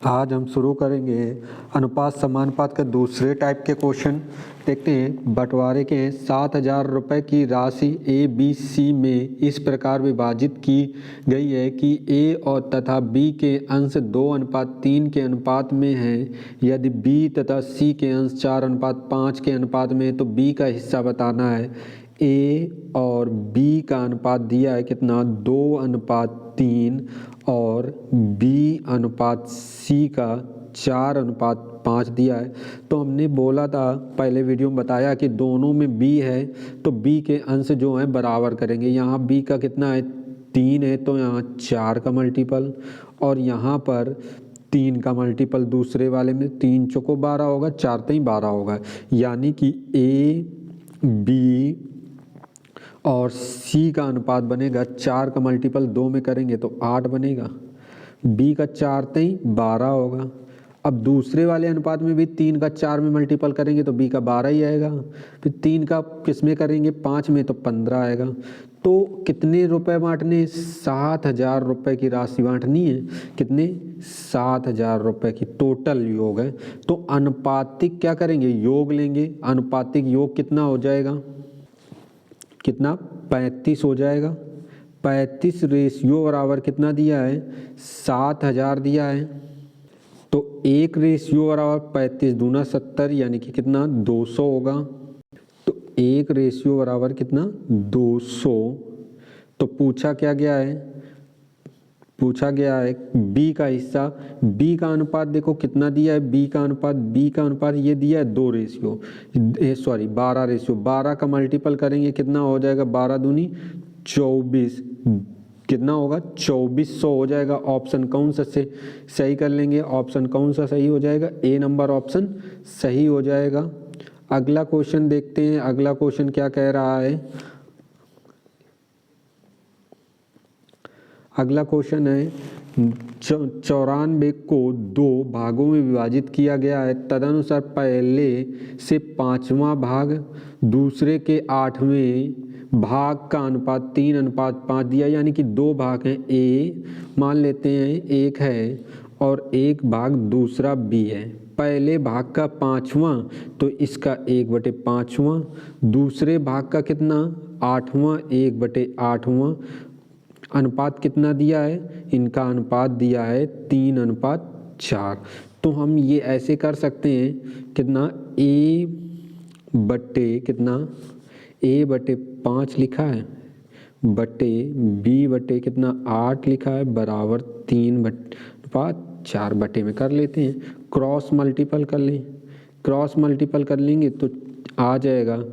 आज हम शुरू करेंगे अनुपात समानुपात के दूसरे टाइप के क्वेश्चन। देखते हैं, बंटवारे के 7,000 रुपये की राशि ए बी सी में इस प्रकार विभाजित की गई है कि ए और तथा बी के अंश 2:3 के अनुपात में हैं। यदि बी तथा सी के अंश 4:5 के अनुपात में है तो बी का हिस्सा बताना है। ए और बी का अनुपात दिया है कितना, 2:3 और बी अनुपात सी का 4:5 दिया है। तो हमने बोला था, पहले वीडियो में बताया कि दोनों में बी है तो बी के अंश जो हैं बराबर करेंगे। यहाँ बी का कितना है, 3 है, तो यहाँ 4 का मल्टीपल और यहाँ पर 3 का मल्टीपल। दूसरे वाले में 3 चौको 12 होगा, 4 3 12 होगा। यानी कि ए बी और सी का अनुपात बनेगा 4 का मल्टीपल 2 में करेंगे तो 8 बनेगा। बी का 4 3 12 होगा। अब दूसरे वाले अनुपात में भी 3 का 4 में मल्टीपल करेंगे तो बी का 12 ही आएगा। फिर 3 का किस में करेंगे, 5 में, तो 15 आएगा। तो कितने रुपए बांटने, 7,000 रुपये की राशि बांटनी है। कितने, 7,000 रुपये की टोटल योग है। तो अनुपातिक क्या करेंगे, योग लेंगे। अनुपातिक योग कितना हो जाएगा, कितना, 35 हो जाएगा। 35 रेशियो बराबर कितना दिया है, 7,000 दिया है। तो 1 रेशियो बराबर 35 दूना 70 यानी कि कितना, 200 होगा। तो 1 रेशियो बराबर कितना, 200। तो पूछा क्या गया है, पूछा गया है बी का हिस्सा। बी का अनुपात देखो कितना दिया है, बी का अनुपात ये दिया है 2 रेशियो, सॉरी 12 रेशियो। 12 का मल्टीपल करेंगे कितना हो जाएगा, 12 दूनी 24, कितना होगा, 2400 हो जाएगा। ऑप्शन कौन सा से सही कर लेंगे, ऑप्शन कौन सा सही हो जाएगा, ए नंबर ऑप्शन सही हो जाएगा। अगला क्वेश्चन देखते हैं, अगला क्वेश्चन क्या कह रहा है। अगला क्वेश्चन है, 94 को 2 भागों में विभाजित किया गया है। तदनुसार पहले से 5वां भाग दूसरे के 8वें भाग का अनुपात 3:5 दिया। यानी कि 2 भाग हैं, ए मान लेते हैं 1 है और 1 भाग दूसरा बी है। पहले भाग का 5वां तो इसका 1/5वां, दूसरे भाग का कितना, 8वां, 1/8वां। अनुपात कितना दिया है, इनका अनुपात दिया है 3:4। तो हम ये ऐसे कर सकते हैं, कितना, ए बटे कितना, A/5 लिखा है बटे बी बटे कितना 8 लिखा है बराबर 3/4 बटे में कर लेते हैं। क्रॉस मल्टीपल कर लें, क्रॉस मल्टीपल कर लेंगे तो आ जाएगा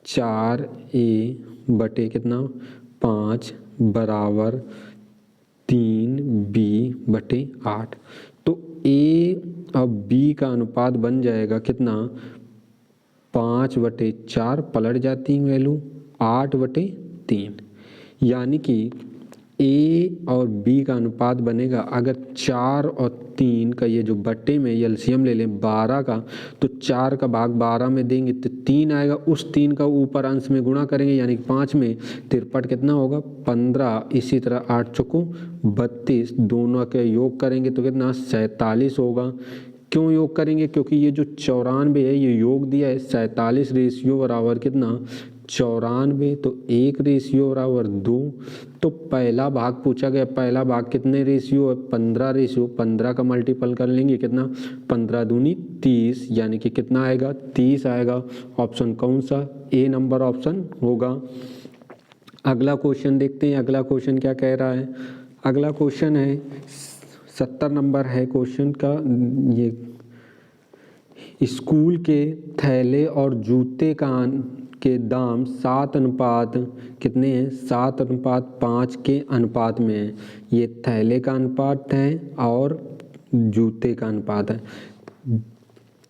4A बटे कितना 5 बराबर 3B/8। तो A और B का अनुपात बन जाएगा कितना, 5/4 पलट जाती है वैल्यू, 8/3। यानी कि A और B का अनुपात बनेगा, अगर 4 और 3 का ये जो बट्टे में एलसीएम ले लें 12 का, तो 4 का भाग 12 में देंगे तो 3 आएगा। उस 3 का ऊपर अंश में गुणा करेंगे यानी कि 5 में, 53 कितना होगा, 15। इसी तरह 8 चौको 32, दोनों के योग करेंगे तो कितना, 47 होगा। क्यों योग करेंगे, क्योंकि ये जो 94 है ये योग दिया है। 47 रेशियो बराबर कितना, 94, तो 1 रेशियो बराबर 2। तो पहला भाग पूछा गया, पहला भाग कितने रेशियो है, 15 रेशियो। 15 का मल्टीपल कर लेंगे कितना, 15 दूनी 30 यानी कि कितना आएगा, 30 आएगा। ऑप्शन कौन सा, ए नंबर ऑप्शन होगा। अगला क्वेश्चन देखते हैं, अगला क्वेश्चन क्या कह रहा है। अगला क्वेश्चन है 70 नंबर है क्वेश्चन का। ये स्कूल के थैले और जूते के दाम 7 कितने हैं, 7:5 के अनुपात में है। ये थैले का अनुपात है और जूते का अनुपात है।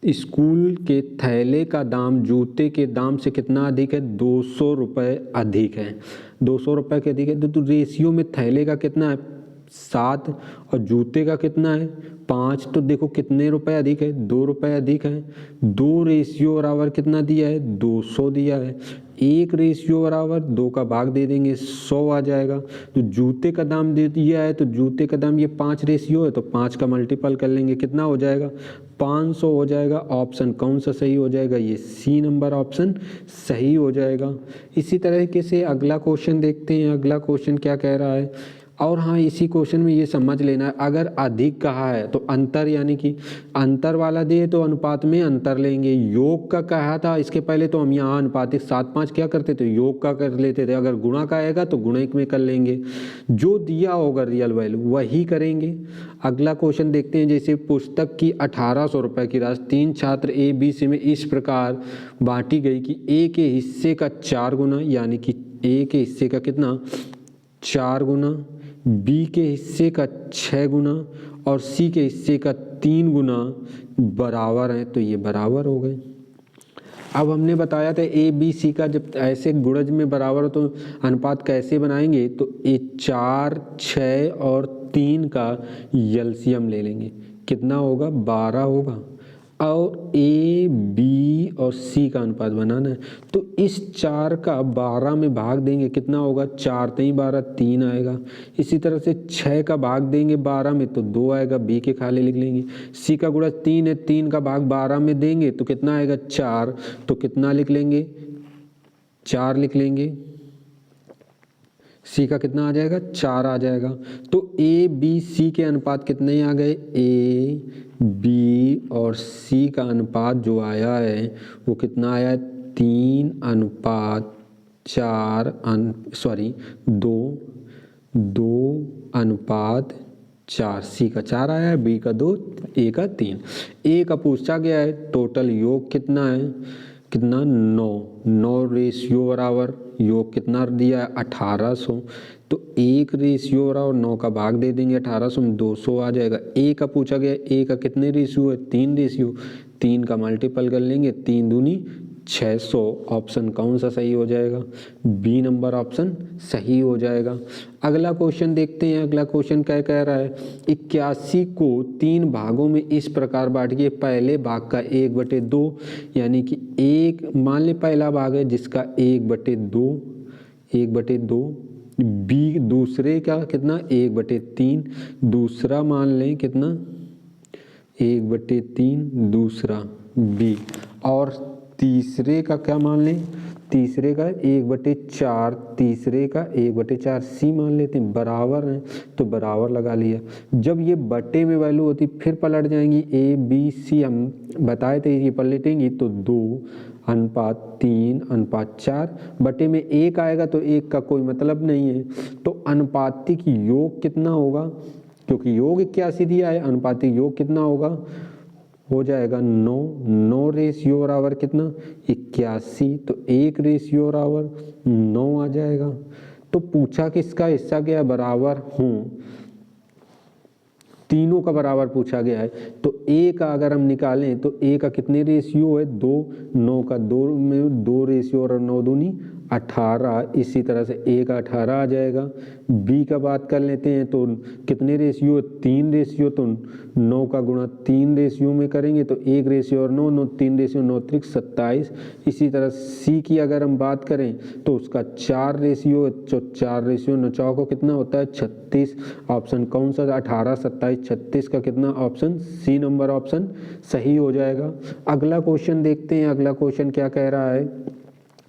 स्कूल के थैले का दाम जूते के दाम से कितना अधिक है, 200 रुपये अधिक है। 200 रुपये के अधिक है। तो रेशियो में थैले का कितना है, 7 और जूते का कितना है 5। तो देखो कितने रुपए अधिक है, 2 रुपए अधिक है। 2 रेशियो बराबर कितना दिया है 200 दिया है। 1 रेशियो बराबर 2 का भाग दे देंगे 100 आ जाएगा। तो जूते का दाम दे दिया है तो जूते का दाम ये 5 रेशियो है तो 5 का मल्टीपल कर लेंगे कितना हो जाएगा 500 हो जाएगा। ऑप्शन कौन सा सही हो जाएगा, ये सी नंबर ऑप्शन सही हो जाएगा। इसी तरीके से अगला क्वेश्चन देखते हैं। अगला क्वेश्चन क्या कह रहा है, और हाँ इसी क्वेश्चन में ये समझ लेना है, अगर अधिक कहा है तो अंतर यानी कि अंतर वाला दे तो अनुपात में अंतर लेंगे। योग का कहा था इसके पहले तो हम यहाँ अनुपातिक 7-5 क्या करते थे योग का कर लेते थे। अगर गुणा का आएगा तो गुणित में कर लेंगे, जो दिया होगा रियल वैल्यू वही करेंगे। अगला क्वेश्चन देखते हैं। जैसे पुस्तक की 1800 रुपये की राशि 3 छात्र ए बी सी में इस प्रकार बांटी गई कि ए के हिस्से का 4 गुना, यानी कि ए के हिस्से का कितना 4 गुना, बी के हिस्से का 6 गुना और सी के हिस्से का 3 गुना बराबर है। तो ये बराबर हो गए। अब हमने बताया था ए बी सी का जब ऐसे गुणज में बराबर हो तो अनुपात कैसे बनाएंगे, तो ये 4, 6 और 3 का एलसीएम ले लेंगे, कितना होगा 12 होगा। और ए बी और सी का अनुपात बनाना है तो इस 4 का 12 में भाग देंगे कितना होगा 4 3 12 3 आएगा। इसी तरह से 6 का भाग देंगे 12 में तो 2 आएगा, बी के खाले लिख लेंगे। सी का गुणा 3 है, 3 का भाग 12 में देंगे तो कितना आएगा 4, तो कितना लिख लेंगे 4 लिख लेंगे। सी का कितना आ जाएगा 4 आ जाएगा। तो ए बी सी के अनुपात कितने आ गए, ए बी और सी का अनुपात जो आया है वो कितना आया है 3 अनुपात 4 2 अनुपात 4। सी का 4 आया है, बी का 2, ए का 3। ए का पूछा गया है टोटल योग कितना है, कितना 9 रेशियो बराबर योग कितना दिया है 1800। तो 1 रेशियो बराबर 9 का भाग दे देंगे 1800 में 200 आ जाएगा। ए का पूछा गया, ए का कितने रेशियो है 3 रेशियो, 3 का मल्टीपल कर लेंगे 3 दूनी 600। ऑप्शन कौन सा सही हो जाएगा, बी नंबर ऑप्शन सही हो जाएगा। अगला क्वेश्चन देखते हैं। अगला क्वेश्चन क्या कह रहा है, 81 को 3 भागों में इस प्रकार बांटिए। पहले भाग का 1/2 यानी कि एक मान ले पहला भाग है जिसका 1/2, बी दूसरे का कितना 1/3, दूसरा मान लें कितना 1/3 दूसरा बी, और तीसरे का क्या मान लें, तीसरे का 1/4, तीसरे का 1/4 सी मान लेते हैं, बराबर हैं तो बराबर लगा लिया। जब ये बटे में वैल्यू होती फिर पलट जाएंगी, ए बी सी हम बताए थे ये पलटेंगी तो 2:3:4। बटे में 1 आएगा तो 1 का कोई मतलब नहीं है। तो अनुपातिक योग कितना होगा, क्योंकि योग 81 दिया है, अनुपातिक योग कितना होगा हो जाएगा 9 रेशियो बराबर कितना 81, तो 1 रेशियो बराबर 9 आ जाएगा। तो पूछा किसका हिस्सा क्या बराबर हूँ, तीनों का बराबर पूछा गया है। तो ए का अगर हम निकालें तो ए का कितने रेशियो है 2, 9 का 2 में 2 रेशियो और 9 दूनी 18। इसी तरह से ए का 18 आ जाएगा। बी का बात कर लेते हैं तो कितने रेशियो है 3 रेशियो, तो 9 का गुणा 3 रेशियो में करेंगे तो 1 रेशियो और 9 3 रेशियो 9 त्रिक 27। इसी तरह सी की अगर हम बात करें तो उसका 4 रेशियो है, तो 4 रेशियो 9 को कितना होता है 36। ऑप्शन कौन सा 18 27 36 का कितना ऑप्शन सी नंबर ऑप्शन सही हो जाएगा। अगला क्वेश्चन देखते हैं। अगला क्वेश्चन क्या कह रहा है,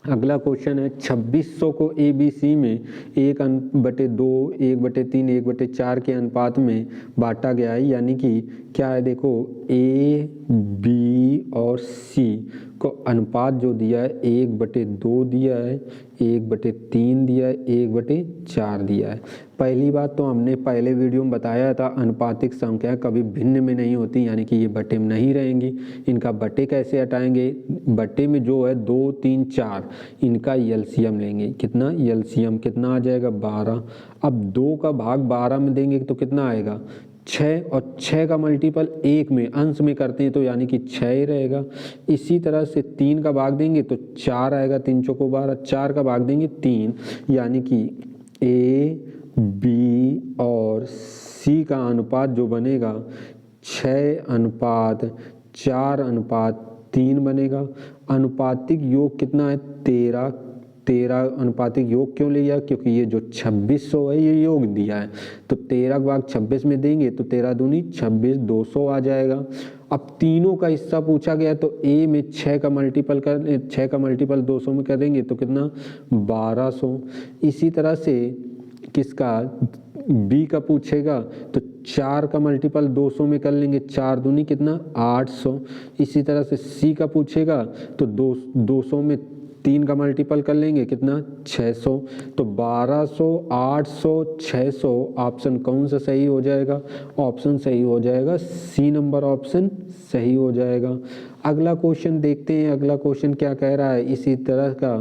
अगला क्वेश्चन है 2600 को ए बी सी में 1/2, 1/3, 1/4 के अनुपात में बांटा गया है। यानी कि क्या है देखो ए बी और सी को अनुपात जो दिया है 1/2 दिया है, 1/3 दिया है, 1/4 दिया है। पहली बात तो हमने पहले वीडियो में बताया था अनुपातिक संख्या कभी भिन्न में नहीं होती, यानी कि ये बटे में नहीं रहेंगी। इनका बटे कैसे हटाएंगे, बटे में जो है 2 3 4 इनका एलसीएम लेंगे। कितना एलसीएम कितना आ जाएगा 12। अब 2 का भाग 12 में देंगे तो कितना आएगा 6, और 6 का मल्टीपल 1 में अंश में करते हैं तो यानी कि 6 ही रहेगा। इसी तरह से 3 का भाग देंगे तो 4 आएगा, 3 चौको 12, 4 का भाग देंगे 3 यानी कि ए बी और सी का अनुपात जो बनेगा 6:4:3 बनेगा। अनुपातिक योग कितना है 13। 13 अनुपातिक योग क्यों लिया, क्योंकि ये जो 2600 है ये योग दिया है, तो 13 भाग 26 में देंगे तो 13 दूनी 26, 200 आ जाएगा। अब तीनों का हिस्सा पूछा गया तो ए में 6 का मल्टीपल 200 में करेंगे तो कितना 1200। इसी तरह से किसका बी का पूछेगा तो 4 का मल्टीपल 200 में कर लेंगे, 4 दूनी कितना 800। इसी तरह से सी का पूछेगा तो 200 में 3 का मल्टीपल कर लेंगे कितना 600। तो 1200, 800, 600 ऑप्शन कौन सा सही हो जाएगा, ऑप्शन सही हो जाएगा सी नंबर ऑप्शन सही हो जाएगा। अगला क्वेश्चन देखते हैं। अगला क्वेश्चन क्या कह रहा है, इसी तरह का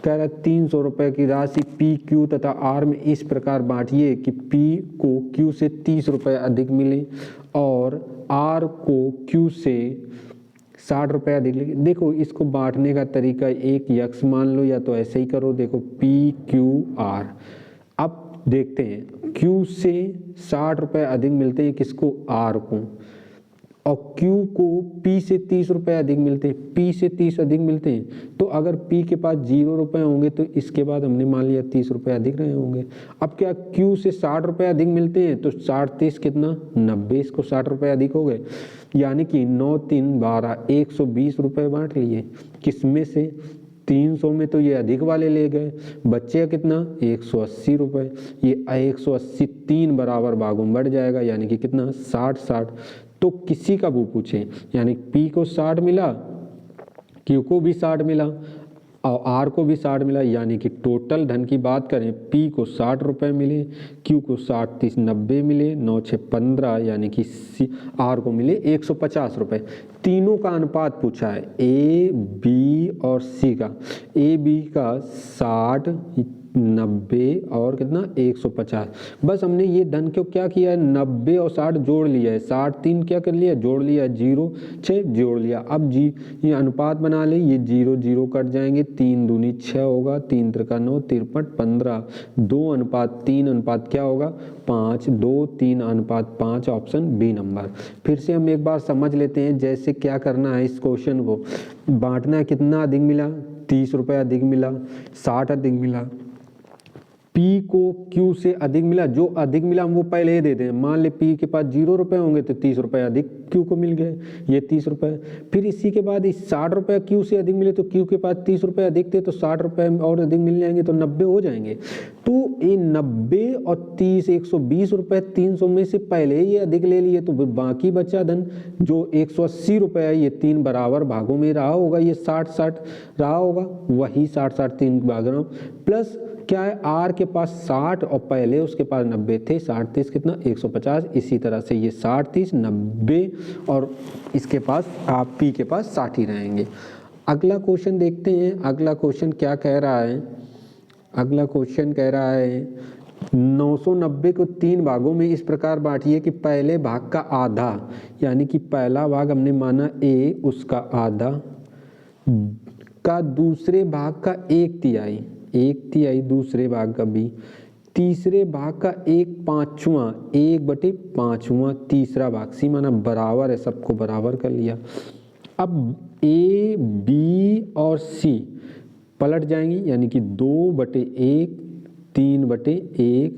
कह रहा है 300 रुपये की राशि पी, क्यू तथा आर में इस प्रकार बांटिए कि पी को क्यू से 30 रुपये अधिक मिले और आर को क्यू से 60 रुपये अधिक लिखे। देखो इसको बांटने का तरीका एक यक्स मान लो या तो ऐसे ही करो। देखो पी क्यू आर, अब देखते हैं क्यू से 60 रुपये अधिक मिलते हैं किसको, आर को, और Q को P से 30 रुपये अधिक मिलते हैं, P से 30 अधिक मिलते हैं। तो अगर P के पास 0 रुपये होंगे तो इसके बाद हमने मान लिया 30 रुपये अधिक रहे होंगे। अब क्या Q से 60 रुपये अधिक मिलते हैं तो 60 30 कितना 90, इसको 60 रुपये अधिक हो गए, यानी कि 9 3 12 120 रुपये बांट लिए। किसमें से 300 में तो ये अधिक वाले ले गए, बच्चे कितना 180 रुपये। ये 180 3 बराबर भागों में बढ़ जाएगा, यानी कि कितना 60 60। तो किसी का वो पूछे, यानी P को 60 मिला, Q को भी 60 मिला और R को भी 60 मिला, यानी कि टोटल धन की बात करें P को 60 रुपये मिले, Q को 60 30 90 मिले, 9 6 15, यानी कि R को मिले 150 रुपये। तीनों का अनुपात पूछा है A, B और C का। A, B का 60 90 और कितना 150। बस हमने ये धन को क्या किया है 90 और 60 जोड़ लिया है, 60 3 क्या कर लिया जोड़ लिया, 0 6 जोड़ लिया। अब जी ये अनुपात बना ले, ये 0 0 कट जाएंगे, 3 दूनी 6 होगा, 3 त्रिका 9 53 15, 2:3 क्या होगा 5, 2 3 अनुपात 5, ऑप्शन बी नंबर। फिर से हम एक बार समझ लेते हैं जैसे क्या करना है। इस क्वेश्चन को बांटना, कितना अधिक मिला 30 रुपये अधिक मिला, 60 अधिक मिला, P को Q से अधिक मिला, जो अधिक मिला हम वो पहले ही दे दें। मान ले P के पास 0 रुपये होंगे तो 30 रुपये अधिक Q को मिल गए, ये 30 रुपये। फिर इसी के बाद इस 60 रुपये Q से अधिक मिले तो Q के पास 30 रुपये अधिक थे तो 60 रुपये और अधिक मिल जाएंगे तो 90 हो जाएंगे। तो ये 90 और 30 120 रुपये 300 में से पहले ये अधिक ले लिए, तो बाकी बचा धन जो 180 रुपये है ये 3 बराबर भागों में रहा होगा, ये 60 60 रहा होगा, वही 60 60 3 भागों प्लस क्या है आर के पास 60 और पहले उसके पास 90 थे, 60 30 कितना 150। इसी तरह से ये 60 30 90 और इसके पास आप पी के पास 60 ही रहेंगे। अगला क्वेश्चन देखते हैं। अगला क्वेश्चन क्या कह रहा है, अगला क्वेश्चन कह रहा है 990 को 3 भागों में इस प्रकार बांटिए कि पहले भाग का आधा, यानी कि पहला भाग हमने माना ए, उसका आधा का दूसरे भाग का 1/3, 1/3 दूसरे भाग का बी, तीसरे भाग का 1/5, 1/5 तीसरा भाग, सी माना बराबर है, सबको बराबर कर लिया। अब ए बी और सी पलट जाएंगी, यानी कि 2/1 3/1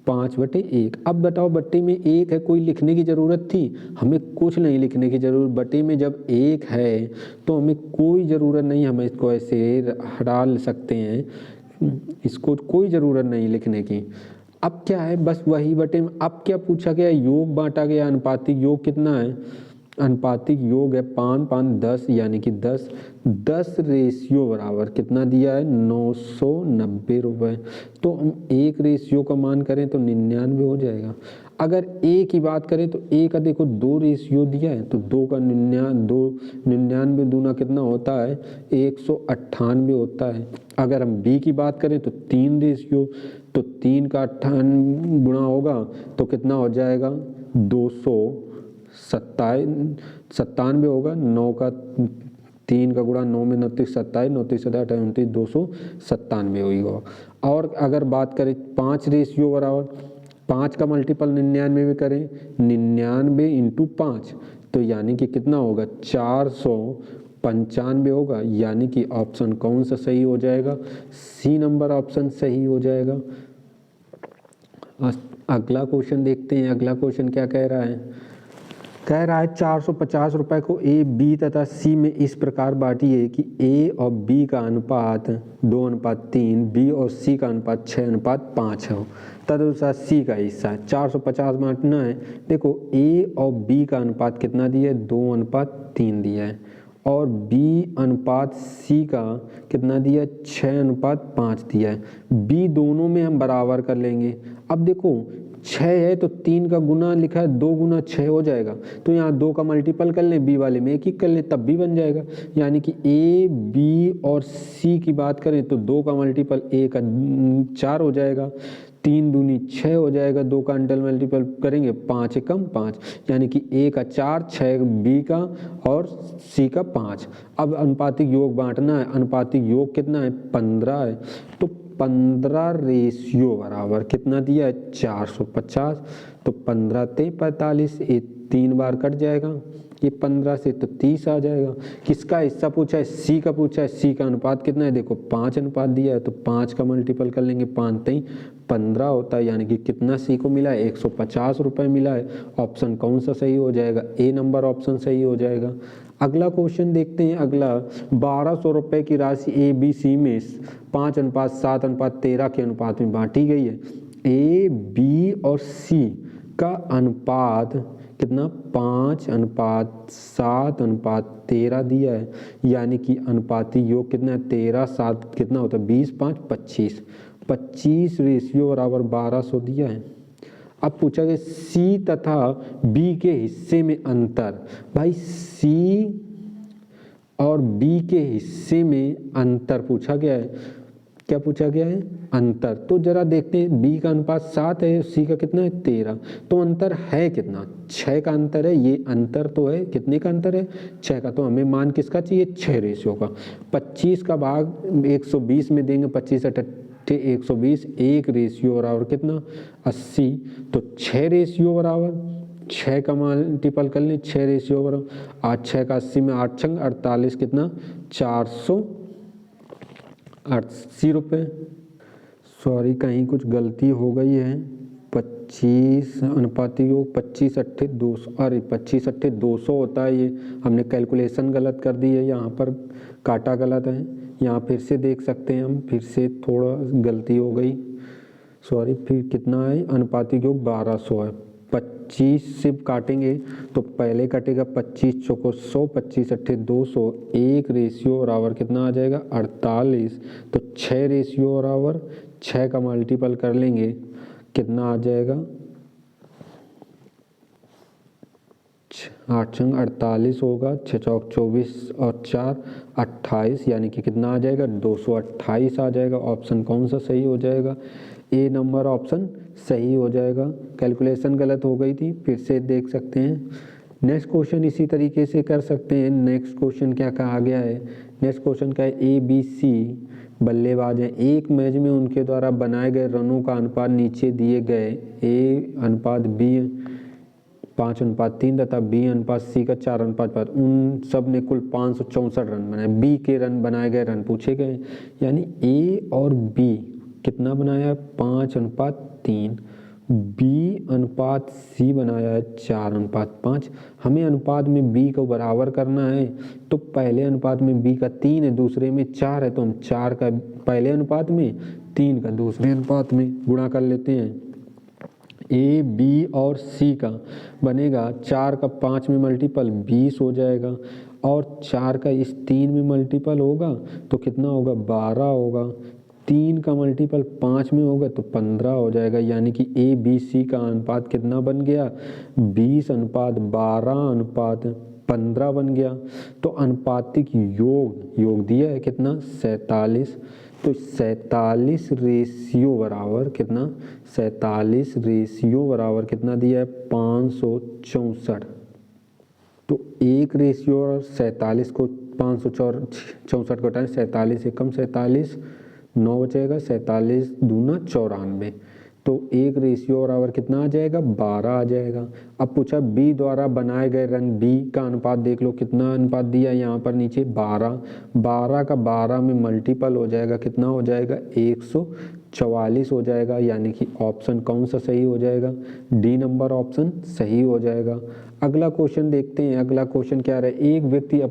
5/1। अब बताओ बट्टे में 1 है, कोई लिखने की ज़रूरत थी, हमें कुछ नहीं लिखने की ज़रूरत। बट्टे में जब 1 है तो हमें कोई ज़रूरत नहीं, हमें इसको ऐसे डाल सकते हैं, इसको कोई ज़रूरत नहीं लिखने की। अब क्या है बस वही बटे में। अब क्या पूछा गया, योग बांटा गया, अनुपातिक योग कितना है, अनुपातिक योग है 5 5 10, यानी कि 10 10 रेशियो बराबर कितना दिया है 990 रुपये। तो हम 1 रेशियो का मान करें तो 99 हो जाएगा। अगर ए की बात करें तो ए का देखो 2 रेशियो दिया है तो 2 का 99 दूना कितना होता है 198 होता है। अगर हम बी की बात करें तो 3 रेशियो, तो 3 का 98 गुणा होगा तो कितना हो जाएगा 297 होगा, 9 का 3 का गुणा 9 में 9 27, 9 7 29 297 होगा। और अगर बात करें 5 रेशियो बराबर 5 का मल्टीपल 99 में करें, 99 इंटू 5 तो यानी कि कितना होगा 495 होगा, यानी कि ऑप्शन कौन सा सही हो जाएगा, सी नंबर ऑप्शन सही हो जाएगा। अगला क्वेश्चन देखते हैं। अगला क्वेश्चन क्या कह रहा है, कह रहा है 450 रुपए को ए, बी तथा सी में इस प्रकार बांटिए कि ए और बी का अनुपात 2:3, बी और सी का अनुपात 6:5 हो, तदनुसार सी का हिस्सा 450 बांटना है। देखो ए और बी का अनुपात कितना दिया है, 2:3 दिया है, और बी अनुपात सी का कितना दिया है, 6:5 दिया है। बी दोनों में हम बराबर कर लेंगे। अब देखो 6 है तो 3 का गुना लिखा है, 2 गुना 6 हो जाएगा, तो यहाँ 2 का मल्टीपल कर लें, बी वाले में 1 कर लें, तब भी बन जाएगा। यानी कि ए, बी और सी की बात करें तो 2 का मल्टीपल ए का 4 हो जाएगा, 3 दूनी 6 हो जाएगा, 2 का अंडर मल्टीपल करेंगे 5 एकम 5, यानी कि ए का 4, 6 बी का और सी का 5। अब अनुपातिक योग बांटना है, अनुपातिक योग कितना है 15 है, तो 15 रेशियो बराबर कितना दिया है 450, तो 15 ते 45, ये 3 बार कट जाएगा, ये 15 से तो 30 आ जाएगा। किसका हिस्सा पूछा है, सी का पूछा है, सी का अनुपात कितना है, देखो 5 अनुपात दिया है, तो 5 का मल्टीपल कर लेंगे, 5 ते 15 होता है, यानी कि कितना सी को मिला है 150 रुपये मिला है। ऑप्शन कौन सा सही हो जाएगा, ए नंबर ऑप्शन सही हो जाएगा। अगला क्वेश्चन देखते हैं। अगला 1200 रुपये की राशि ए, बी, सी में 5:7:13 के अनुपात में बांटी गई है। ए, बी और सी का अनुपात कितना 5:7:13 दिया है, यानी कि अनुपातिक योग कितना है 13 7 कितना होता है 20 5 25, 25 रेशियो बराबर 1200 दिया है। अब पूछा गया सी तथा बी के हिस्से में अंतर। भाई सी और बी के हिस्से में अंतर पूछा गया है। क्या पूछा गया है, अंतर। तो जरा देखते हैं, बी का अनुपात 7 है, सी का कितना है 13, तो अंतर है कितना, 6 का अंतर है। ये अंतर तो है, कितने का अंतर है 6 का, तो हमें मान किसका चाहिए 6 रेशियो का। 25 का भाग 120 में देंगे, 25 अट्ठे 120, 1 रेशियो बराबर कितना 80, तो 6 रेशियो बराबर 6 का मल्टीपल कर लें, 6 रेशियो बराबर 8 6 का 80 में 8 छंग 48 कितना 480 रुपये। सॉरी कहीं कुछ गलती हो गई है, 25 अनुपातिक योग 25 अट्ठे 200, अरे 25 अट्ठे 200 होता है, ये हमने कैलकुलेशन गलत कर दी है, यहाँ पर काटा गलत है। यहाँ फिर से देख सकते हैं हम, फिर से थोड़ा गलती हो गई, सॉरी। फिर कितना है, अनुपातिक योग 1200 है। 25 से काटेंगे तो पहले कटेगा 25 चौको 100, 25 अट्ठे 200, 1 रेशियो बराबर कितना आ जाएगा 48, तो 6 रेशियो बराबर 6 का मल्टीपल कर लेंगे, कितना आ जाएगा 8 छंग 48 होगा, 6 चौक 24 और 4 28, यानी कि कितना आ जाएगा 228 आ जाएगा। ऑप्शन कौन सा सही हो जाएगा, ए नंबर ऑप्शन सही हो जाएगा। कैलकुलेशन गलत हो गई थी, फिर से देख सकते हैं। नेक्स्ट क्वेश्चन इसी तरीके से कर सकते हैं। नेक्स्ट क्वेश्चन क्या कहा गया है, नेक्स्ट क्वेश्चन का है ए, बी, सी बल्लेबाज हैं, एक मैच में उनके द्वारा बनाए गए रनों का अनुपात नीचे दिए गए ए अनुपात बी 5:3 तथा बी अनुपात सी का 4:5, उन सब ने कुल 564 रन बनाए। बी के रन बनाए गए रन पूछे गए, यानी ए और बी कितना बनाया 5:3, बी अनुपात सी बनाया है 4:5। हमें अनुपात में बी को बराबर करना है, तो पहले अनुपात में बी का 3 है, दूसरे में 4 है, तो हम 4 का पहले अनुपात में, 3 का दूसरे अनुपात में गुणा कर लेते हैं। ए, बी और सी का बनेगा 4 का 5 में मल्टीपल 20 हो जाएगा, और 4 का इस 3 में मल्टीपल होगा तो कितना होगा 12 होगा, 3 का मल्टीपल 5 में होगा तो 15 हो जाएगा, यानी कि ए, बी, सी का अनुपात कितना बन गया 20:12:15 बन गया। तो अनुपातिक योग दिया है कितना 47, तो 47 रेशियो बराबर कितना 47 रेशियो बराबर कितना दिया है 564, तो 1 रेशियो और 47 को 564 को हटाएं, 47 से कम 47, 9 बचेगा, 47 दूना 94, तो एक रेशियो बराबर कितना आ जाएगा, 12 आ जाएगा। अब पूछा बी द्वारा बनाए गए रंग बी का अनुपात देख लो, कितना अनुपात दिया यहाँ पर नीचे 12, 12 का 12 में मल्टीपल हो जाएगा, कितना हो जाएगा 144 हो जाएगा, यानी कि ऑप्शन कौन सा सही हो जाएगा, डी नंबर ऑप्शन सही हो जाएगा। अगला क्वेश्चन देखते हैं। अगला क्वेश्चन क्या रहा है, एक व्यक्ति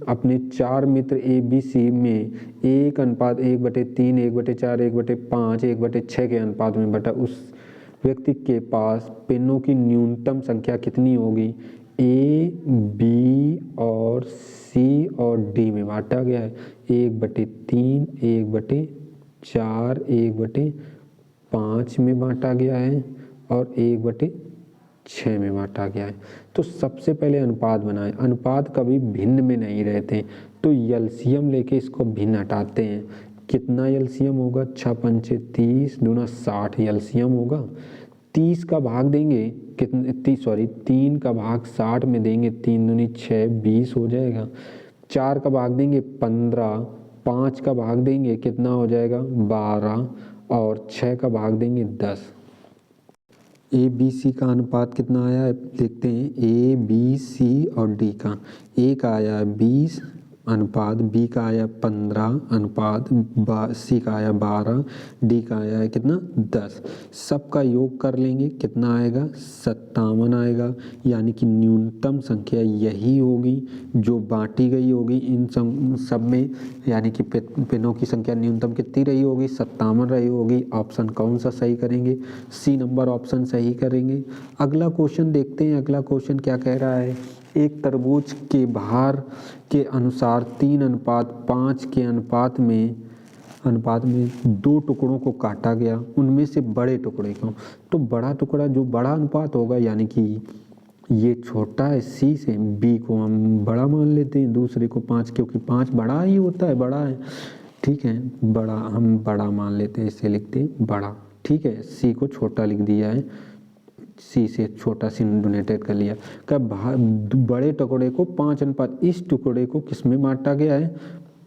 अपने 4 मित्र ए बी सी में 1:1/3, 1/4, 1/5, 1/6 के अनुपात में बटा उस व्यक्ति के पास पेनों की न्यूनतम संख्या कितनी होगी। ए बी और सी और डी में बांटा गया है, 1/3, 1/4, 1/5 में बांटा गया है और 1/6 में बांटा गया है। तो सबसे पहले अनुपात बनाएं। अनुपात कभी भिन्न में नहीं रहते, तो एलसीएम लेके इसको भिन्न हटाते हैं। कितना एलसीएम होगा, 6 पंचे 30 दूना 60 एलसीएम होगा। 30 का भाग देंगे कितने, 3 का भाग 60 में देंगे, 3 दूनी 6, 20 हो जाएगा। 4 का भाग देंगे 15, 5 का भाग देंगे कितना हो जाएगा 12 और 6 का भाग देंगे 10। ए बी सी का अनुपात कितना आया है देखते हैं। ए बी सी और डी का, ए का आया 20 अनुपात, बी का आया 15 अनुपात, सी का आया 12, डी का आया है कितना 10। सबका योग कर लेंगे, कितना आएगा 57 आएगा, यानी कि न्यूनतम संख्या यही होगी जो बांटी गई होगी इन सब में, यानी कि पेनों की संख्या न्यूनतम कितनी रही होगी, 57 रही होगी। ऑप्शन कौन सा सही करेंगे, सी नंबर ऑप्शन सही करेंगे। अगला क्वेश्चन देखते हैं। अगला क्वेश्चन क्या कह रहा है, एक तरबूज के भार के अनुसार 3:5 के अनुपात में 2 टुकड़ों को काटा गया, उनमें से बड़े टुकड़े को, तो बड़ा टुकड़ा जो बड़ा अनुपात होगा, यानी कि ये छोटा है सी से, बी को हम बड़ा मान लेते हैं, दूसरे को 5, क्योंकि 5 बड़ा ही होता है, बड़ा है, ठीक है, बड़ा हम बड़ा मान लेते हैं, इसे लिखते हैं बड़ा, ठीक है। सी को छोटा लिख दिया है, सी से छोटा सी डोनेटेड कर लिया। कब बड़े टुकड़े को 5:7, इस टुकड़े को किस में बांटा गया है,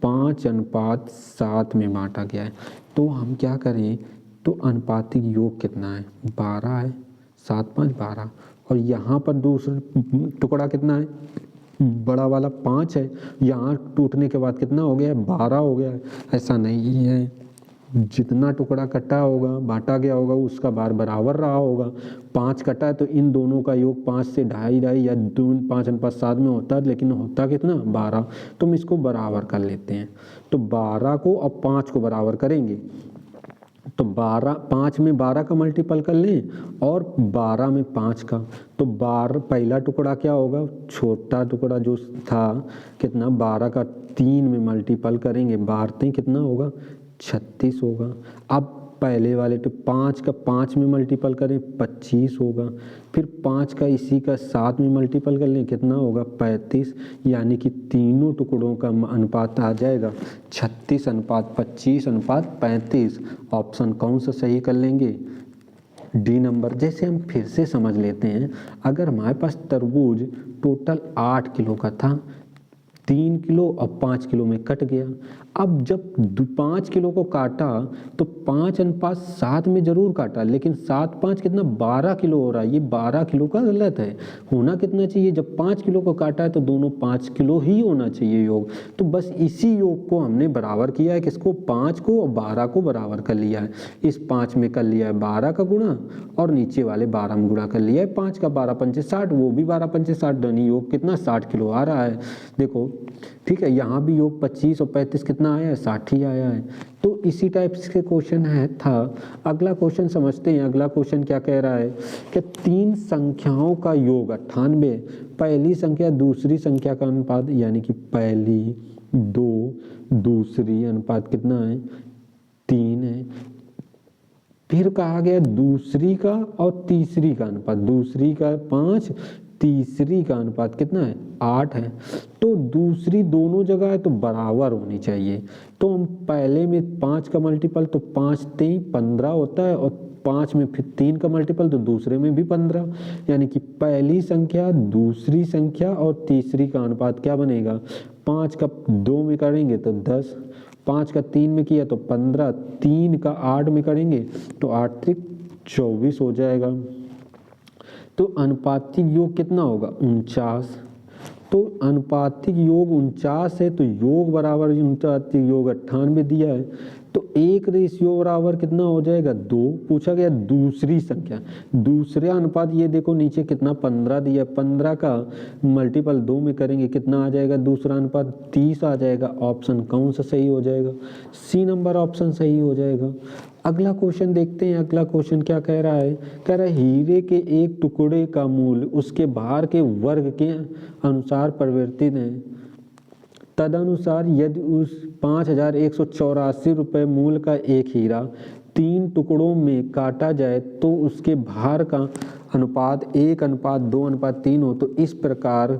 5:7 में बांटा गया है। तो हम क्या करें, तो अनुपातिक योग कितना है, 12 है, 7 5 12, और यहाँ पर दूसरा टुकड़ा कितना है, बड़ा वाला 5 है, यहाँ टूटने के बाद कितना हो गया है, 12 हो गया है। ऐसा नहीं है, जितना टुकड़ा कटा होगा बांटा गया होगा उसका भार बराबर रहा होगा। 5 कटा है तो इन दोनों का योग 5 से 2.5 या 5:7 में होता है, लेकिन होता कितना 12, तो हम इसको बराबर कर लेते हैं। तो 12 को अब 5 को बराबर करेंगे, तो 5 में 12 का मल्टीपल कर लें और 12 में 5 का, तो 12 पहला टुकड़ा क्या होगा, छोटा टुकड़ा जो था कितना 12 का 3 में मल्टीपल करेंगे, 12 कितना होगा 36 होगा। अब पहले वाले तो 5 का 5 में मल्टीपल करें 25 होगा, फिर 5 का इसी का 7 में मल्टीपल कर लें कितना होगा 35, यानी कि तीनों टुकड़ों का अनुपात आ जाएगा 36:25:35। ऑप्शन कौन सा सही कर लेंगे, डी नंबर। जैसे हम फिर से समझ लेते हैं, अगर हमारे पास तरबूज टोटल 8 किलो का था, 3 किलो और 5 किलो में कट गया। अब जब 5 किलो को काटा तो 5:7 में जरूर काटा, लेकिन 7 5 कितना 12 किलो हो रहा है, ये 12 किलो का गलत है। होना कितना चाहिए, जब 5 किलो को काटा है तो दोनों 5 किलो ही होना चाहिए योग। तो बस इसी योग को हमने बराबर किया है, किसको 5 को और 12 को बराबर कर लिया है। इस 5 में कर लिया है 12 का गुणा और नीचे वाले 12 में गुणा कर लिया है 5 का, 12 पंचे 60, वो भी 12 पंचे 60, धनी योग कितना 60 किलो आ रहा है। देखो ठीक है, यहाँ भी योग 25 और 35 कितना आया है 60 ही आया है। तो इसी टाइप के क्वेश्चन था। अगला क्वेश्चन समझते हैं। अगला क्वेश्चन क्या कह रहा है कि 3 संख्याओं का योग 98, पहली संख्या दूसरी संख्या का अनुपात, यानी कि पहली 2 दूसरी अनुपात कितना है 3 है। फिर कहा गया दूसरी का और तीसरी का अनुपात, दूसरी का 5, तीसरी का अनुपात कितना है 8 है। तो दूसरी दोनों जगह है तो बराबर होनी चाहिए। तो हम पहले में 5 का मल्टीपल, तो 5 3 15 होता है और 5 में फिर 3 का मल्टीपल तो दूसरे में भी 15, यानी कि पहली संख्या, दूसरी संख्या और तीसरी का अनुपात क्या बनेगा, 5 का 2 में करेंगे तो 10, 5 का 3 में किया तो 15, 3 का 8 में करेंगे तो 8 त्रिक 24 हो जाएगा। तो अनुपातिक योग कितना होगा, 49। तो अनुपातिक योग 49 है, तो योग बराबर अनुपातिक योग 98 दिया है, तो एक रेशियो बराबर कितना हो जाएगा, 2। पूछा गया दूसरी संख्या, दूसरे अनुपात, ये देखो नीचे कितना 15 दिया, 15 का मल्टीपल 2 में करेंगे कितना आ जाएगा, दूसरा अनुपात 30 आ जाएगा। ऑप्शन कौन सा सही हो जाएगा, सी नंबर ऑप्शन सही हो जाएगा। अगला क्वेश्चन देखते हैं। अगला क्वेश्चन क्या कह रहा है, कह रहा है हीरे के एक टुकड़े का मूल्य उसके भार के वर्ग के अनुसार परिवर्तित है। तदनुसार यदि उस 5184 रुपये मूल्य का एक हीरा 3 टुकड़ों में काटा जाए तो उसके भार का अनुपात 1:2:3 हो, तो इस प्रकार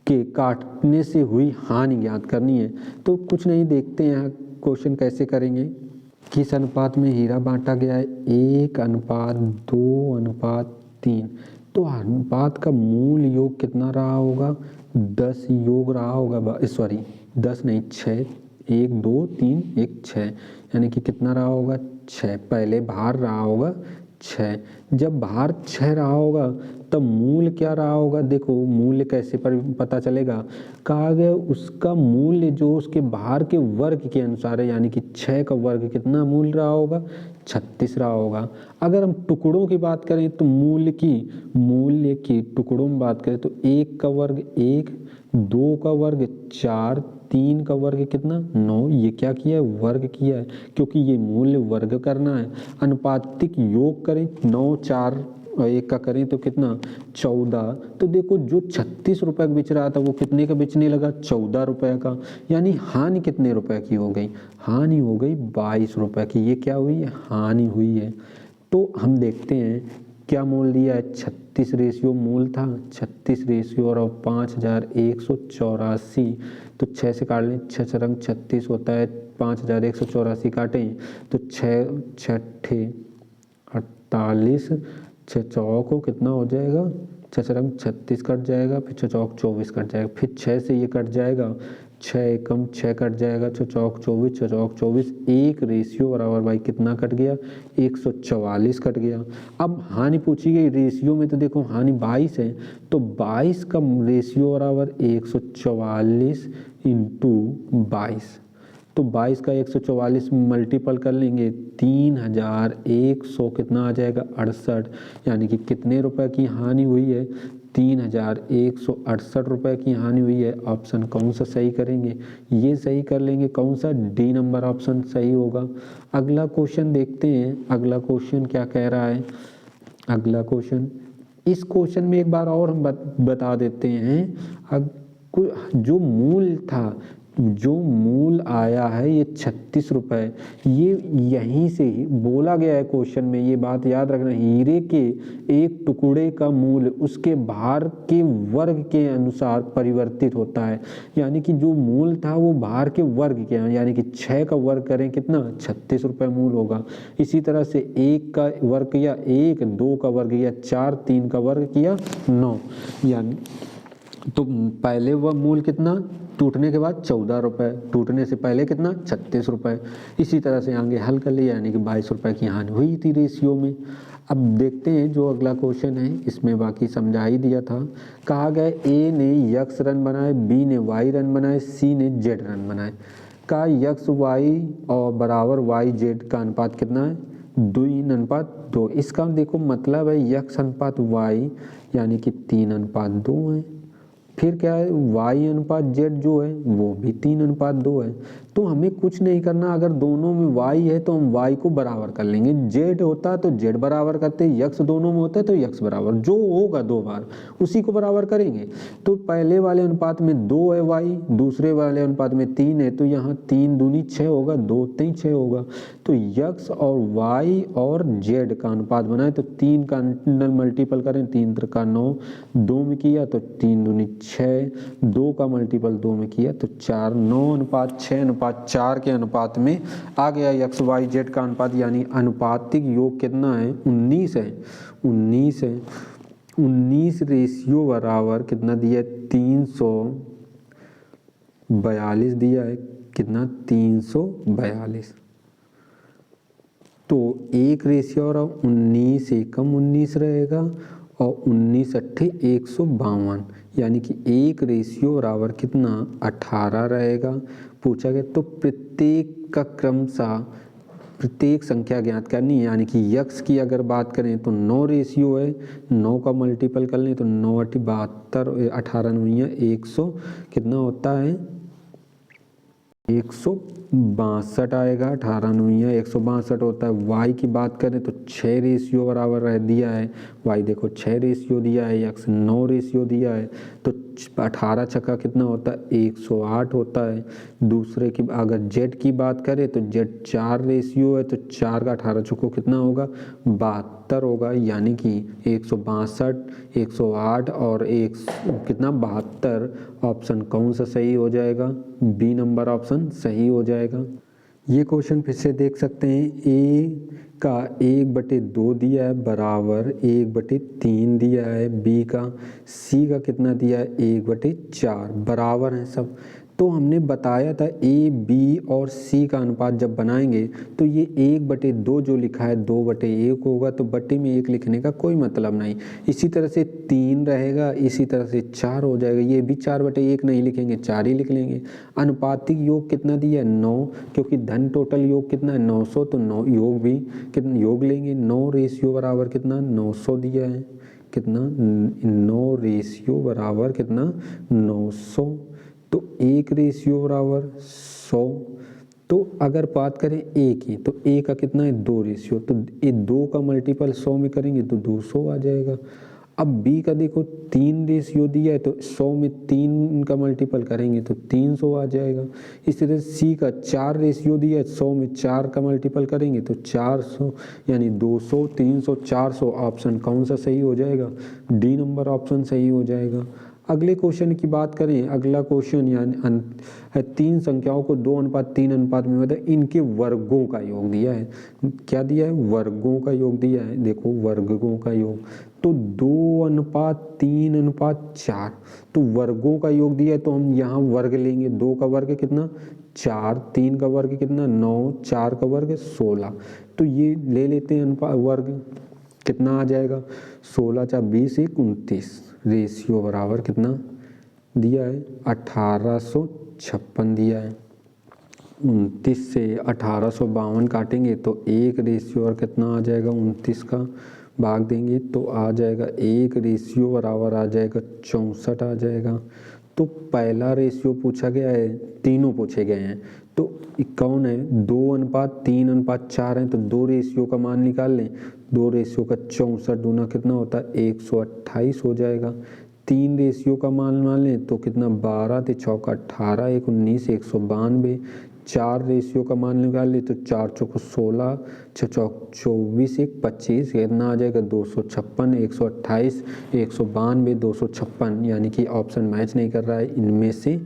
के काटने से हुई हानि ज्ञात करनी है। तो कुछ नहीं, देखते हैं क्वेश्चन कैसे करेंगे। किस अनुपात में हीरा बांटा गया है, 1:2:3। तो अनुपात का मूल योग कितना रहा होगा, 10 योग रहा होगा, सॉरी 10 नहीं 6, 1 2 3 1 6, यानी कि कितना रहा होगा, 6। पहले भार रहा होगा 6, जब भार 6 रहा होगा तब मूल्य क्या रहा होगा, देखो मूल्य कैसे पता चलेगा, कहा गया उसका मूल्य जो उसके भार के वर्ग के अनुसार है, यानी कि 6 का वर्ग कितना मूल्य रहा होगा, 36 रहा होगा। अगर हम टुकड़ों की बात करें तो मूल्य की टुकड़ों में बात करें तो 1 का वर्ग 1, 2 का वर्ग 4, 3 का वर्ग कितना 9, ये क्या किया है, वर्ग किया है, क्योंकि ये मूल्य वर्ग करना है। अनुपातिक योग करें, 9 4 और 1 का करें तो कितना 14। तो देखो जो 36 रुपये का बिच रहा था वो कितने का बिचने लगा, 14 रुपये का, यानी हानि कितने रुपए की हो गई, हानि हो गई 22 रुपये की। ये क्या हुई है, हानि हुई है। तो हम देखते हैं क्या मूल दिया है, 36 रेशियो मूल था, 36 रेशियो और 5184, तो 6 से काट लें, 6 रंग 36 होता है, 5184 काटें तो 6 6 48, 6 चौक कितना हो जाएगा, 6 रंग 36 कट जाएगा, फिर 6 चौक 24 कट जाएगा, फिर 6 से ये कट जाएगा, 6 एकम 6 कट जाएगा, 6 चौक 24, 6 चौक 24, एक रेशियो बराबर भाई कितना कट गया, 144 कट गया। अब हानि पूछी गई रेशियो में, तो देखो हानि 22 है, तो 22 का रेशियो बराबर 144 इंटू 22, तो 22 का 144 मल्टीपल कर लेंगे, 3100 कितना आ जाएगा 68, यानी कि कितने रुपए की हानि हुई है, 3168 रुपये की हानि हुई है। ऑप्शन कौन सा सही करेंगे, ये सही कर लेंगे, कौन सा, डी नंबर ऑप्शन सही होगा। अगला क्वेश्चन देखते हैं। अगला क्वेश्चन क्या कह रहा है, अगला क्वेश्चन, इस क्वेश्चन में एक बार और हम बता देते हैं, जो मूल था, जो मूल आया है ये 36 रुपये, ये यहीं से ही बोला गया है क्वेश्चन में, ये बात याद रखना, हीरे के एक टुकड़े का मूल्य उसके भार के वर्ग के अनुसार परिवर्तित होता है, यानी कि जो मूल था वो भार के वर्ग के, यानी कि 6 का वर्ग करें कितना 36 रुपये मूल होगा। इसी तरह से 1 का वर्ग किया 1, 2 का वर्ग किया 4, 3 का वर्ग किया 9, यानी तो पहले वह मूल कितना, टूटने के बाद 14 रुपये, टूटने से पहले कितना 36 रुपये। इसी तरह से आगे हल कर लिया, यानी कि 22 रुपये की हानि हुई थी रेशियो में। अब देखते हैं जो अगला क्वेश्चन है, इसमें बाकी समझा ही दिया था। कहा गया ए ने यक्स रन बनाए, बी ने वाई रन बनाए, सी ने जेड रन बनाए। का यक्स वाई और बराबर वाई जेड का अनुपात कितना है, 2:2। इसका देखो मतलब है यक्स अनुपात वाई यानी कि 3:2 है। फिर क्या है, y अनुपात z जो है वो भी 3:2 है। तो हमें कुछ नहीं करना, अगर दोनों में y है तो हम y को बराबर कर लेंगे, z होता तो z बराबर करते, यक्स दोनों में होता है तो यक्स बराबर, जो होगा 2 बार उसी को बराबर करेंगे। तो पहले वाले अनुपात में 2 है y, दूसरे वाले अनुपात में 3 है, तो यहाँ 3 दूनी 6 होगा, 2 3 6 होगा। तो यक्स और y और z का अनुपात बनाए तो 3 का मल्टीपल करें, 3 का 9, 2 में किया तो 3 दूनी 6, 2 का मल्टीपल 2 में किया तो 4, 9:6:6 3:4 के अनुपात में आ गया। एक्स वाई जेड का अनुपात यानी अनुपातिक योग कितना है, 19 है। 19 रेशियो बराबर कितना दिया है, 342 दिया है। कितना, 342। तो एक रेशियो और 19 एकम 19 रहेगा और 19 अट्ठे 152 यानी कि एक रेशियो बराबर कितना, 18 रहेगा। पूछा गया तो प्रत्येक का क्रमशः प्रत्येक संख्या ज्ञात करनी है। यानी कि यक्स की अगर बात करें तो 9 रेशियो है, 9 का मल्टीपल कर लें तो 9 अट्ठे 72, 18 9 100 कितना होता है, 162 आएगा। 18 9 162 होता है। वाई की बात करें तो 6 रेशियो बराबर रह दिया है। वाई देखो 6 रेशियो दिया है, एक्स 9 रेशियो दिया है, तो 18 छक्का कितना होता है, 108 होता है। दूसरे की अगर जेड की बात करें तो जेड 4 रेशियो है, तो 4 का 18 छक्कों कितना होगा, 72 होगा। यानी कि 162, 108 और एक कितना 72। ऑप्शन कौन सा सही हो जाएगा, बी नंबर ऑप्शन सही हो जाएगा। ये क्वेश्चन फिर से देख सकते हैं। ए का 1/2 दिया है बराबर 1/3 दिया है। बी का, सी का कितना दिया है, 1/4 बराबर है सब। तो हमने बताया था ए बी और सी का अनुपात जब बनाएंगे तो ये 1/2 जो लिखा है 2/1 होगा, तो बटे में 1 लिखने का कोई मतलब नहीं। इसी तरह से 3 रहेगा, इसी तरह से 4 हो जाएगा। ये भी 4/1 नहीं लिखेंगे, 4 ही लिख लेंगे। अनुपातिक योग कितना दिया है, 9, क्योंकि धन टोटल योग कितना है 900, तो 9 योग भी कितना योग लेंगे। 9 रेशियो बराबर कितना 900 दिया है। कितना, 9 रेशियो बराबर कितना 900। तो 1 रेशियो बराबर 100। तो अगर बात करें ए की तो ए का कितना है 2 रेशियो, तो ये 2 का मल्टीपल 100 में करेंगे तो 200 आ जाएगा। अब बी का देखो 3 रेशियो दिया है, तो 100 में 3 का मल्टीपल करेंगे तो 300 आ जाएगा। इस तरह से सी का 4 रेशियो दिया है, 100 में 4 का मल्टीपल करेंगे तो 400 यानी 200 300 400। ऑप्शन कौन सा सही हो जाएगा, डी नंबर ऑप्शन सही हो जाएगा। अगले क्वेश्चन की बात करें, अगला क्वेश्चन यानी 3 संख्याओं को 2:3 में मतलब इनके वर्गों का योग दिया है। क्या दिया है, वर्गों का योग दिया है। देखो वर्गों का योग, तो 2:3:4, तो वर्गों का योग दिया है तो हम यहाँ वर्ग लेंगे। 2 का वर्ग कितना 4, 3 का वर्ग कितना 9, 4 का वर्ग 16। तो ये ले लेते हैं अनुपात वर्ग, कितना आ जाएगा 16 4 20 1 29। रेशियो बराबर कितना दिया है 1856 दिया है। 29 से 1852 काटेंगे तो 1 रेशियो और कितना आ जाएगा 29 का भाग देंगे तो आ जाएगा 1 रेशियो बराबर आ जाएगा 64 आ जाएगा। तो पहला रेशियो पूछा गया है, तीनों पूछे गए हैं। तो कौन है, 2:3:4 है, तो 2 रेशियो का मान निकाल लें। 2 रेशियो का 64 दूना कितना होता है 128 हो जाएगा। 3 रेशियो का मान लें तो कितना 12 × 6 = 18 1 19 192। 4 रेशियो का मान निकाल ले तो 4 × 4 = 16 6 × 24 1 25 कितना आ जाएगा 256 128 192 256। यानी कि ऑप्शन मैच नहीं कर रहा है, इनमें से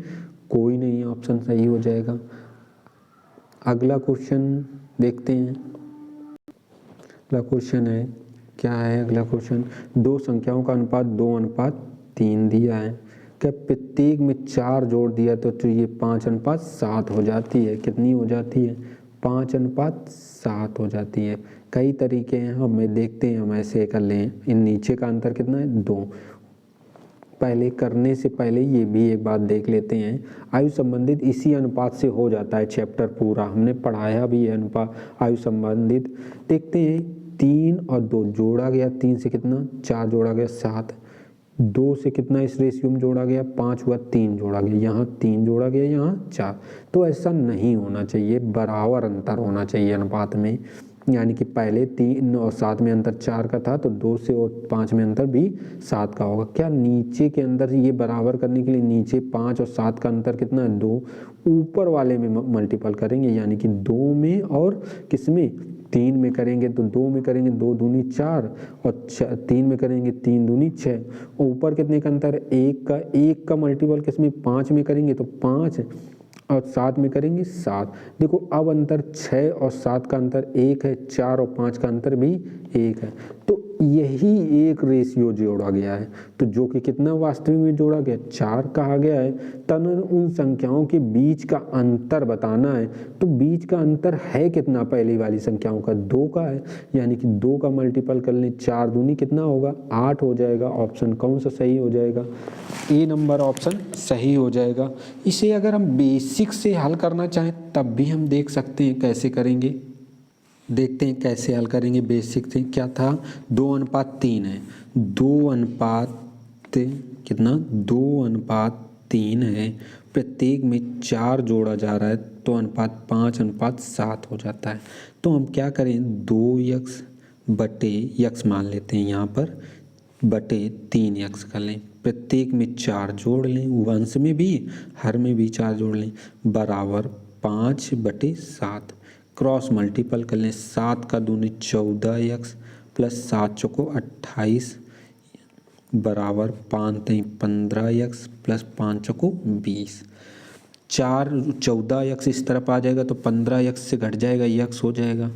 कोई नहीं ऑप्शन सही हो जाएगा। अगला क्वेश्चन देखते हैं। अगला क्वेश्चन है, क्या है अगला क्वेश्चन, 2 संख्याओं का अनुपात 2:3 दिया है। क्या प्रत्येक में 4 जोड़ दिया तो ये 5:7 हो जाती है। कितनी हो जाती है, 5:7 हो जाती है। कई तरीके हैं, हमें देखते हैं, हम ऐसे कर लें। इन नीचे का अंतर कितना है 2। पहले करने से पहले ये भी एक बात देख लेते हैं। आयु संबंधित इसी अनुपात से हो जाता है चैप्टर पूरा, हमने पढ़ाया भी है अनुपात आयु संबंधित। देखते हैं 3 और 2 जोड़ा गया, 3 से कितना 4 जोड़ा गया 7, 2 से कितना इस रेशियो में जोड़ा गया 5 हुआ, 3 जोड़ा गया, यहाँ 3 जोड़ा गया, यहाँ 4। तो ऐसा नहीं होना चाहिए, बराबर अंतर होना चाहिए अनुपात में। यानी कि पहले 3 और 7 में अंतर 4 का था, तो 2 से और 5 में अंतर भी 7 का होगा। क्या नीचे के अंदर ये बराबर करने के लिए नीचे 5 और 7 का अंतर कितना है 2, ऊपर वाले में मल्टीपल करेंगे। यानी कि 2 में और किस में 3 में करेंगे तो 2 में करेंगे 2 दूनी 4 और 3 में करेंगे 3 दूनी 6। ऊपर कितने का अंतर 1 का, 1 का मल्टीपल किस में 5 में करेंगे तो 5 और 7 में करेंगे 7। देखो अब अंतर 6 और 7 का अंतर 1 है, 4 और 5 का अंतर भी 1 है, तो यही एक रेशियो जोड़ा गया है। तो जो कि कितना वास्तविक में जोड़ा गया, 4 कहा गया है। तब उन संख्याओं के बीच का अंतर बताना है, तो बीच का अंतर है कितना, पहली वाली संख्याओं का 2 का है, यानी कि 2 का मल्टीपल कर लें, 4 दूनी कितना होगा 8 हो जाएगा। ऑप्शन कौन सा सही हो जाएगा, ए नंबर ऑप्शन सही हो जाएगा। इसे अगर हम बेसिक से हल करना चाहें तब भी हम देख सकते हैं कैसे करेंगे, देखते हैं कैसे हल करेंगे। बेसिक से क्या था, 2:3 है, 2 कितना 2:3 है, प्रत्येक में 4 जोड़ा जा रहा है, तो अनुपात 5:7 हो जाता है। तो हम क्या करें, 2x बटे x मान लेते हैं यहाँ पर, बटे 3x कर लें, प्रत्येक में 4 जोड़ लें, वंश में भी हर में भी 4 जोड़ लें, बराबर 5/7। क्रॉस मल्टीपल कर लें, 7 का दूनी 14x प्लस 7 चौको 28 बराबर 5 15x प्लस 5 चौको 20। 14x इस तरफ आ जाएगा तो 15x से घट जाएगा, x हो जाएगा।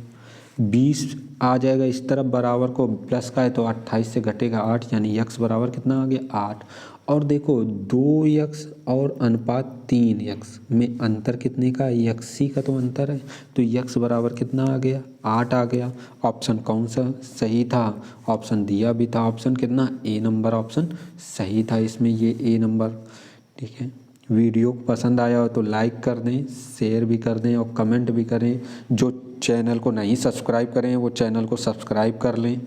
20 आ जाएगा इस तरफ, बराबर को प्लस का है तो 28 से घटेगा 8, यानी x बराबर कितना आ गया 8। और देखो 2x और अनुपात 3x में अंतर कितने का, x का तो अंतर है, तो x बराबर कितना आ गया 8 आ गया। ऑप्शन कौन सा सही था, ऑप्शन दिया भी था, ऑप्शन कितना ए नंबर ऑप्शन सही था इसमें, ये ए नंबर। ठीक है, वीडियो पसंद आया हो तो लाइक कर दें, शेयर भी कर दें और कमेंट भी करें। जो चैनल को नहीं सब्सक्राइब करें वो चैनल को सब्सक्राइब कर लें।